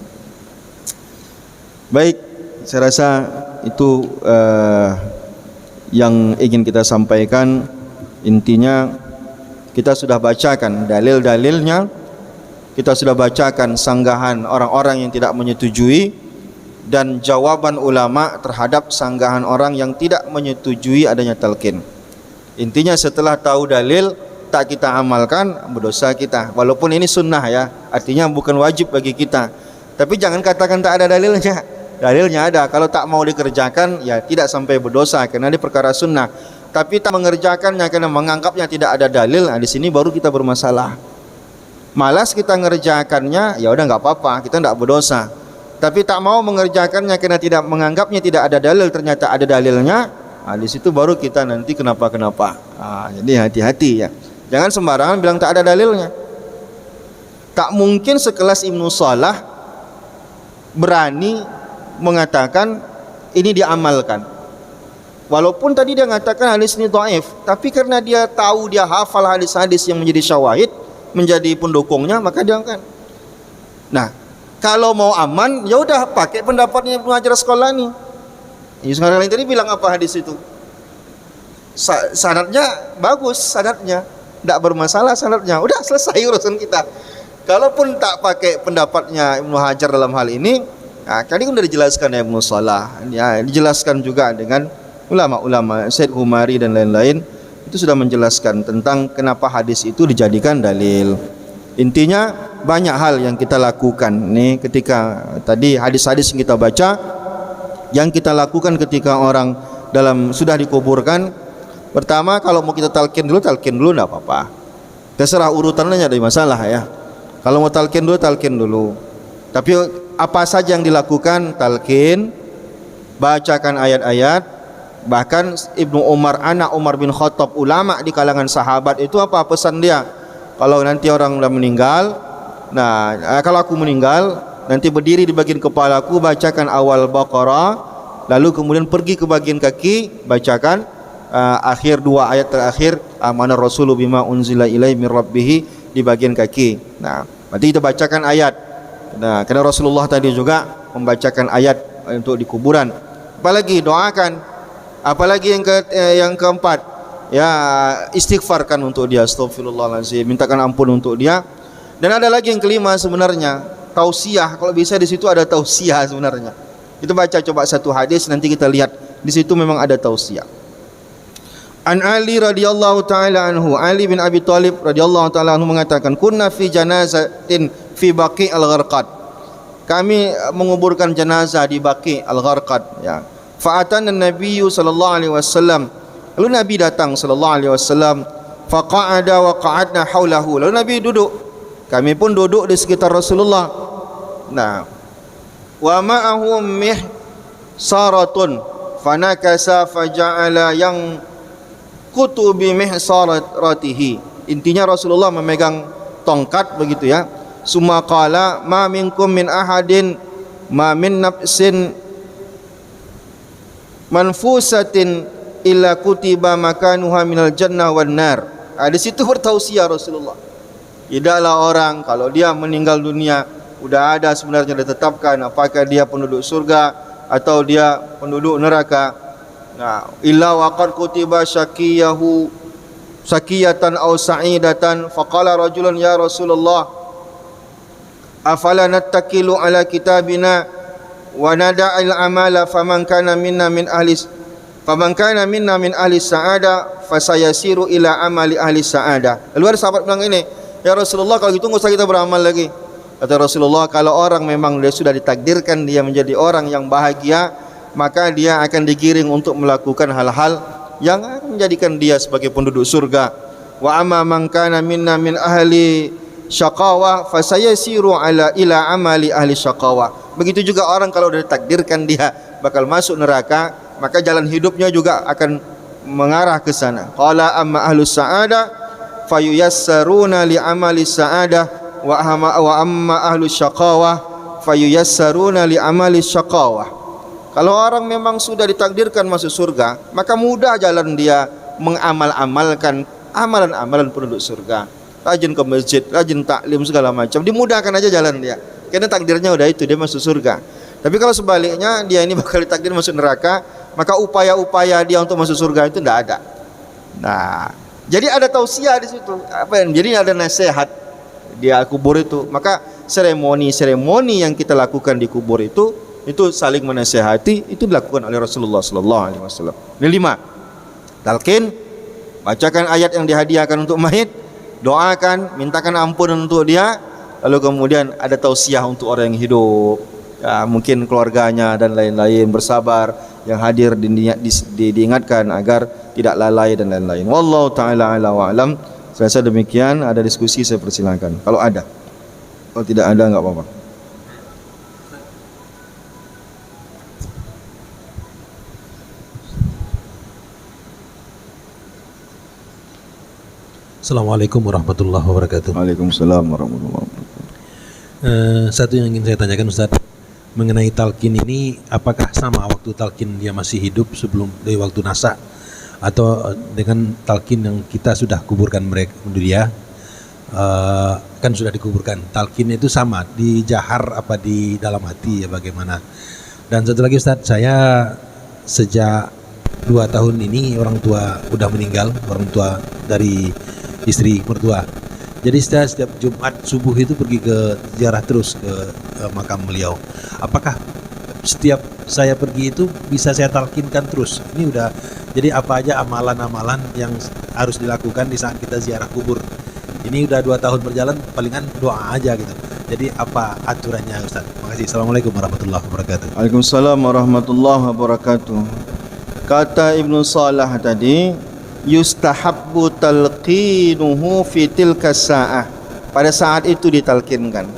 Baik, saya rasa itu yang ingin kita sampaikan. Intinya kita sudah bacakan dalil-dalilnya, kita sudah bacakan sanggahan orang-orang yang tidak menyetujui, dan jawaban ulama terhadap sanggahan orang yang tidak menyetujui adanya talqin. Intinya setelah tahu dalil tak kita amalkan, berdosa kita. Walaupun ini sunnah ya, artinya bukan wajib bagi kita. Tapi jangan katakan tak ada dalilnya. Dalilnya ada. Kalau tak mau dikerjakan ya tidak sampai berdosa karena ini perkara sunnah. Tapi tak mengerjakannya karena menganggapnya tidak ada dalil, di sini baru kita bermasalah. Malas kita mengerjakannya, ya udah enggak apa-apa, kita tidak berdosa. Tapi tak mau mengerjakannya karena tidak menganggapnya tidak ada dalil, ternyata ada dalilnya, di situ baru kita nanti kenapa-kenapa. Jadi hati-hati ya. Jangan sembarangan bilang tak ada dalilnya. Tak mungkin sekelas Ibnu Salah berani mengatakan ini diamalkan. Walaupun tadi dia mengatakan hadis ini dhaif, tapi karena dia tahu, dia hafal hadis-hadis yang menjadi syawahid, menjadi pendukungnya, maka dia akan. Nah, kalau mau aman, ya udah pakai pendapatnya Ibnu Hajar Asqalani. Sekarang lain tadi bilang apa hadis itu? Sanadnya bagus, sanadnya tidak bermasalah, sanadnya udah selesai urusan kita. Kalaupun tak pakai pendapatnya Ibnu Hajar dalam hal ini, tadi sudah dijelaskan ya Ibnu Salah, ya dijelaskan juga dengan ulama-ulama Said Humari dan lain-lain, itu sudah menjelaskan tentang kenapa hadis itu dijadikan dalil. Intinya banyak hal yang kita lakukan nih ketika tadi hadis-hadis yang kita baca, yang kita lakukan ketika orang dalam sudah dikuburkan. Pertama, kalau mau kita talqin dulu enggak apa-apa. Terserah urutannya, ada masalah ya. Kalau mau talqin dulu. Tapi apa saja yang dilakukan, talqin, bacakan ayat-ayat. Bahkan Ibnu Umar, anak Umar bin Khattab, ulama di kalangan sahabat, itu apa pesan dia? Kalau nanti orang sudah meninggal, kalau aku meninggal, nanti berdiri di bagian kepalaku, bacakan awal Baqarah, lalu kemudian pergi ke bagian kaki, bacakan akhir dua ayat terakhir, amanar rasulu bima unzila ilaihi min rabbih, di bagian kaki. Nah, nanti kita bacakan ayat. Nah, karena Rasulullah tadi juga membacakan ayat untuk di kuburan. Apalagi doakan. Apalagi yang keempat, ya istighfarkan untuk dia, astagfirullahaladzim, mintakan ampun untuk dia. Dan ada lagi yang kelima sebenarnya, tausiah. Kalau bisa di situ ada tausiah sebenarnya. Kita baca coba satu hadis, nanti kita lihat di situ memang ada tausiah. An Ali radhiyallahu taala anhu, Ali bin Abi Thalib radhiyallahu taala anhu mengatakan, kunna fi janazatin fi Baqi al-Gharqad. Kami menguburkan jenazah di Baqi al-Gharqad, ya. Fa'atana Nabi sallallahu alaihi wasallam. Lalu Nabi datang sallallahu alaihi wasallam, faqa'ada wa qa'adna haulahu. Lalu Nabi duduk. Kami pun duduk di sekitar Rasulullah. Nah, wa ma'ahum mihsaratun fanakasa faja'ala yang kutubi mihsaratihi. Intinya Rasulullah memegang tongkat begitu ya. Summa qala ma minkum min ahadin ma min nafsin manfusatin illa kutiba makanuha minal jannah wan nar. Di situ bertausiah Rasulullah. Tidaklah orang kalau dia meninggal dunia sudah ada sebenarnya ditetapkan apakah dia penduduk surga atau dia penduduk neraka. Nah, illa waqad kutiba syaqiyahu sakiyatan aw sa'idatan. Faqala rajulun ya Rasulullah, afala nattakilu ala kitabina wa nada'il amala faman kana minna min ahli sa'ada fasayasiru ila amali ahli sa'ada. Lalu ada sahabat bilang ini, ya Rasulullah, kalau gitu enggak usah kita beramal lagi. Kata Rasulullah, kalau orang memang dia sudah ditakdirkan dia menjadi orang yang bahagia, maka dia akan digiring untuk melakukan hal-hal yang akan menjadikan dia sebagai penduduk surga. Wa amma man kana minna min ahli syaqawa fasayasiru ila amali ahli syaqawa. Begitu juga orang kalau sudah ditakdirkan dia bakal masuk neraka, maka jalan hidupnya juga akan mengarah ke sana. Qala amma ahlus sa'ada fayuyassaruna li amali sa'adah wa amma ahlus syaqawah fayuyassaruna li amali syaqawah. Kalau orang memang sudah ditakdirkan masuk surga, maka mudah jalan dia mengamal-amalkan amalan-amalan penduduk surga. Rajin ke masjid, rajin taklim segala macam, dimudahkan aja jalan dia. Karena takdirnya udah itu, dia masuk surga. Tapi kalau sebaliknya dia ini bakal ditakdir masuk neraka, maka upaya-upaya dia untuk masuk surga itu tidak ada. Nah, jadi ada tausiah di situ. Jadi ada nasihat dia kubur itu. Maka seremoni yang kita lakukan di kubur itu saling menasihati, itu dilakukan oleh Rasulullah sallallahu alaihi wasallam. Ini 5. Talqin, bacakan ayat yang dihadiahkan untuk mayit, doakan, mintakan ampun untuk dia. Lalu kemudian ada tausiah untuk orang yang hidup, ya, mungkin keluarganya dan lain-lain, bersabar, yang hadir diingatkan agar tidak lalai dan lain-lain. Wallahu taala ala wa alam. Saya rasa demikian. Ada diskusi saya persilakan kalau ada. Kalau tidak ada enggak apa-apa. Assalamualaikum warahmatullahi wabarakatuh. Waalaikumsalam warahmatullahi wabarakatuh. Satu yang ingin saya tanyakan Ustaz, mengenai talqin ini, apakah sama waktu talqin dia masih hidup sebelum dari waktu nasa, atau dengan talqin yang kita sudah kuburkan mereka dia, kan sudah dikuburkan, talqin itu sama di jahar apa di dalam hati ya bagaimana? Dan satu lagi Ustaz, saya sejak 2 tahun ini orang tua udah meninggal, orang tua dari istri mertua. Jadi setiap Jumat subuh itu pergi ke ziarah terus ke makam beliau. Apakah setiap saya pergi itu bisa saya talqinkan terus? Ini udah Jadi apa aja amalan-amalan yang harus dilakukan di saat kita ziarah kubur? Ini udah 2 tahun berjalan, palingan doa aja gitu. Jadi apa aturannya Ustaz? Makasih. Assalamualaikum warahmatullahi wabarakatuh. Waalaikumsalam warahmatullahi wabarakatuh. Kata Ibnu Salah tadi, yustahabbu talqinuhu fi tilka sa'ah. Pada saat itu ditalkinkan.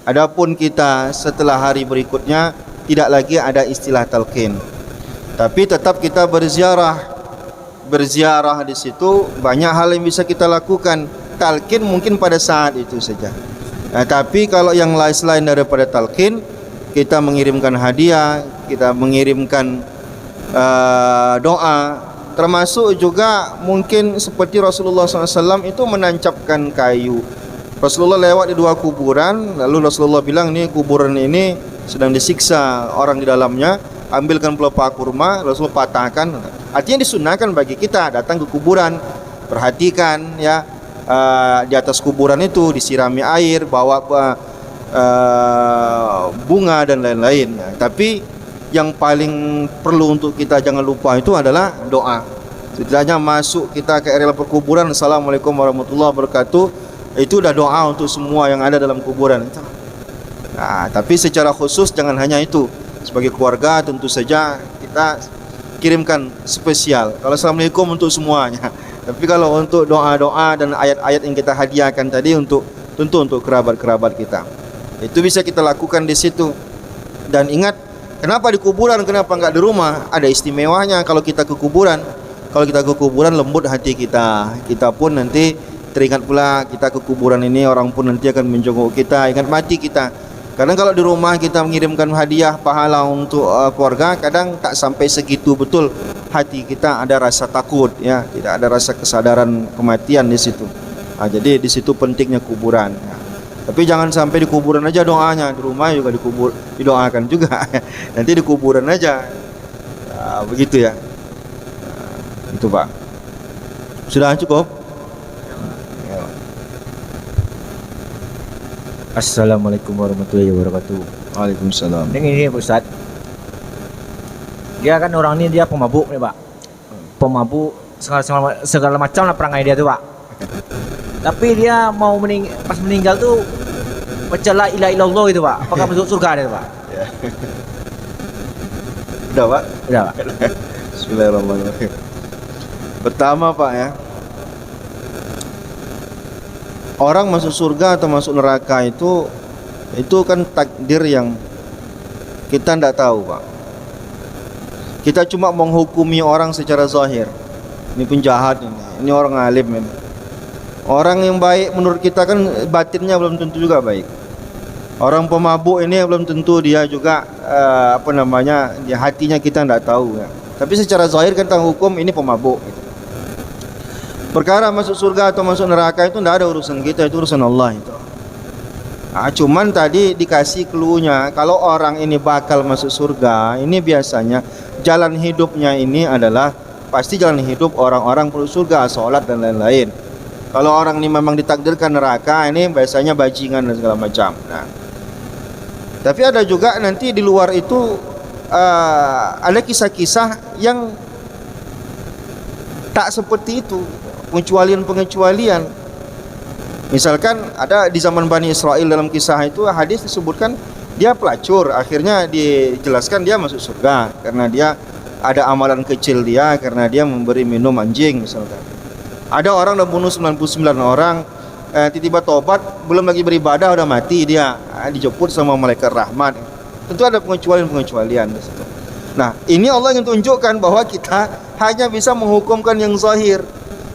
Adapun kita setelah hari berikutnya tidak lagi ada istilah talqin. Tapi tetap kita berziarah di situ banyak hal yang bisa kita lakukan. Talqin mungkin pada saat itu saja. Nah, tapi kalau yang lain daripada talqin, kita mengirimkan hadiah, kita mengirimkan doa, termasuk juga mungkin seperti Rasulullah SAW itu menancapkan kayu. Rasulullah lewat di 2 kuburan, lalu Rasulullah bilang, ini kuburan ini sedang disiksa orang di dalamnya, ambilkan pelepah kurma, Rasulullah patahkan. Artinya disunahkan bagi kita datang ke kuburan, perhatikan ya, di atas kuburan itu disirami air, bawa bunga dan lain-lain. Tapi yang paling perlu untuk kita jangan lupa itu adalah doa. Setidaknya masuk kita ke area perkuburan, Assalamualaikum warahmatullahi wabarakatuh, itu udah doa untuk semua yang ada dalam kuburan itu. Nah, tapi secara khusus jangan hanya itu. Sebagai keluarga tentu saja kita kirimkan spesial. Kalau Assalamualaikum untuk semuanya. Tapi kalau untuk doa-doa dan ayat-ayat yang kita hadiahkan tadi tentu untuk kerabat-kerabat kita. Itu bisa kita lakukan di situ. Dan ingat, kenapa di kuburan, kenapa enggak di rumah? Ada istimewanya kalau kita ke kuburan. Kalau kita ke kuburan lembut hati kita. Kita pun nanti teringat pula kita ke kuburan ini, orang pun nanti akan menjenguk kita, ingat mati kita. Kadang kalau di rumah kita mengirimkan hadiah pahala untuk keluarga, kadang tak sampai segitu betul hati kita, ada rasa takut ya, tidak ada rasa kesadaran kematian di situ. Jadi di situ pentingnya kuburan ya. Tapi jangan sampai di kuburan aja doanya, di rumah juga didoakan juga. Nanti di kuburan aja. Begitu ya. Itu Pak. Sudah cukup? Assalamualaikum warahmatullahi wabarakatuh. Waalaikumsalam. Ini Pak Ustaz, dia kan orang ini dia pemabuk nih Pak, pemabuk segala macam lah perangai dia tuh Pak. Tapi dia mau pas meninggal tuh baca la ilaha illallah gitu Pak. Apakah masuk surga dia Pak? Ya. Udah Pak? Udah Pak. Bismillahirrahmanirrahim. Pertama Pak ya, orang masuk surga atau masuk neraka itu kan takdir yang kita tidak tahu Pak. Kita cuma menghukumi orang secara zahir. Ini penjahat ini orang alim ini. Orang yang baik menurut kita kan batinnya belum tentu juga baik. Orang pemabuk ini belum tentu dia juga di hatinya kita tidak tahu ya. Tapi secara zahir kan kita hukum ini pemabuk gitu. Perkara masuk surga atau masuk neraka itu tidak ada urusan kita, itu urusan Allah itu. Cuman tadi dikasih clue-nya, kalau orang ini bakal masuk surga, ini biasanya jalan hidupnya ini adalah pasti jalan hidup orang-orang penduduk surga, sholat dan lain-lain. Kalau orang ini memang ditakdirkan neraka, ini biasanya bajingan dan segala macam. Nah, tapi ada juga nanti di luar itu ada kisah-kisah yang tak seperti itu. Pengecualian. Misalkan ada di zaman Bani Israel, dalam kisah itu hadis disebutkan dia pelacur, akhirnya dijelaskan dia masuk surga karena dia ada amalan kecil dia, karena dia memberi minum anjing misalkan. Ada orang yang bunuh 99 orang, tiba-tiba tobat, belum lagi beribadah udah mati dia, dijemput sama malaikat rahmat. Tentu ada pengecualian di situ. Nah, ini Allah ingin tunjukkan bahwa kita hanya bisa menghukumkan yang zahir.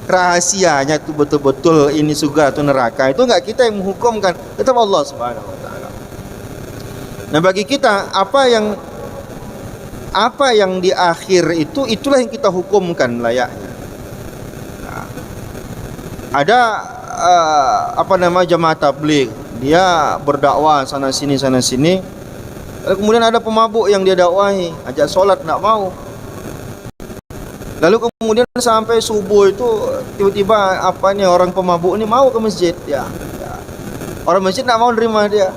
Rahasianya itu betul-betul ini surga atau neraka itu enggak kita yang menghukumkan, tetap Allah Subhanahu wa taala. Nah, bagi kita apa yang di akhir itu, itulah yang kita hukumkan layaknya. Nah, ada jamaah tabligh, dia berdakwah sana sini. Lalu kemudian ada pemabuk yang dia dakwahi, ajak sholat enggak mau. Lalu kemudian sampai subuh itu tiba-tiba orang pemabuk ini mau ke masjid ya. Orang masjid tak mau nerima dia.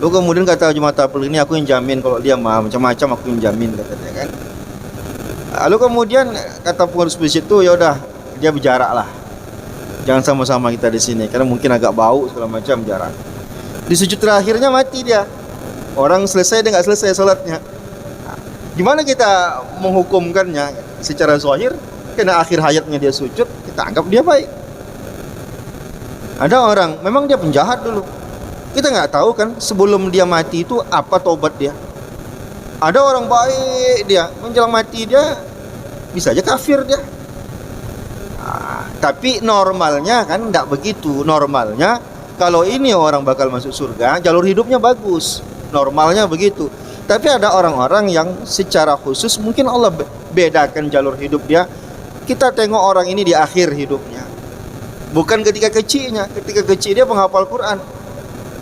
Lalu kemudian kata jemaah tabligh ini, aku yang jamin kalau dia mau macam-macam, aku yang jamin katanya kan. Lalu kemudian kata pengurus masjid itu, ya udah dia berjarak lah, jangan sama-sama kita di sini karena mungkin agak bau segala macam, jarak. Di sujud terakhirnya mati dia. Orang selesai, dia nggak selesai sholatnya. Gimana kita menghukumkannya secara zahir? Karena akhir hayatnya dia sujud, kita anggap dia baik. Ada orang memang dia penjahat dulu, kita nggak tahu kan sebelum dia mati itu apa tobat dia. Ada orang baik, dia menjelang mati dia bisa aja kafir dia. Tapi normalnya kan tidak begitu. Normalnya kalau ini orang bakal masuk surga, jalur hidupnya bagus, normalnya begitu. Tapi ada orang-orang yang secara khusus mungkin Allah bedakan jalur hidup dia. Kita tengok orang ini di akhir hidupnya, bukan ketika kecilnya. Ketika kecil dia penghafal Quran,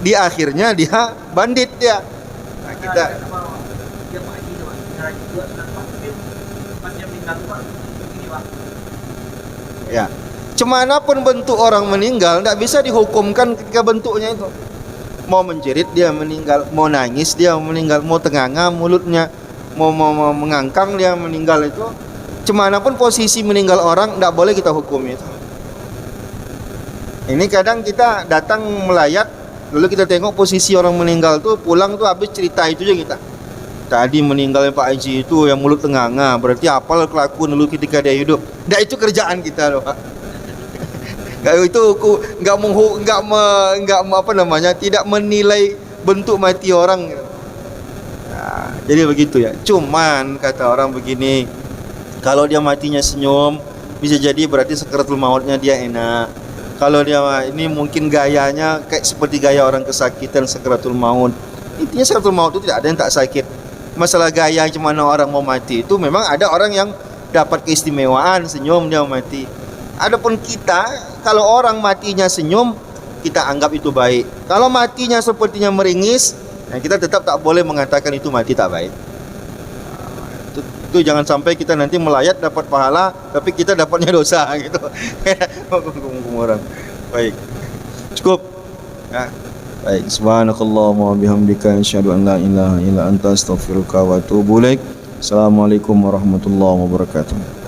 di akhirnya dia bandit dia. Nah, kita ya, cemanapun bentuk orang meninggal, tidak bisa dihukumkan ketika bentuknya itu. Mau menjerit dia meninggal, mau nangis dia meninggal, mau tenganga mulutnya, mau mengangkang dia meninggal itu. Cemanapun posisi meninggal orang, tidak boleh kita hukum itu. Ini kadang kita datang melayat, lalu kita tengok posisi orang meninggal tuh, pulang tuh habis cerita itu aja kita. Tadi meninggalnya Pak Haji itu yang mulut tenganga, berarti apal kelakuan dulu ketika dia hidup. Nah, itu kerjaan kita loh, Pak. Itu tidak menilai bentuk mati orang. Nah, jadi begitu ya. Cuman kata orang begini, kalau dia matinya senyum, bisa jadi berarti sakaratul mautnya dia enak. Kalau dia ini mungkin gayanya kayak seperti gaya orang kesakitan sakaratul maut. Intinya sakaratul maut itu tidak ada yang tak sakit. Masalah gaya gimana orang mau mati itu memang ada orang yang dapat keistimewaan senyum dia mati. Adapun kita, kalau orang matinya senyum, kita anggap itu baik. Kalau matinya sepertinya meringis, nah kita tetap tak boleh mengatakan itu mati tak baik. Itu jangan sampai kita nanti melayat dapat pahala, tapi kita dapatnya dosa gitu. Orang. Baik. Cukup. Ya. Baik, subhanakallahumma wa bihamdika asyhadu an la ilaha illa anta astaghfiruka wa atubu ilaik. Assalamualaikum warahmatullahi wabarakatuh.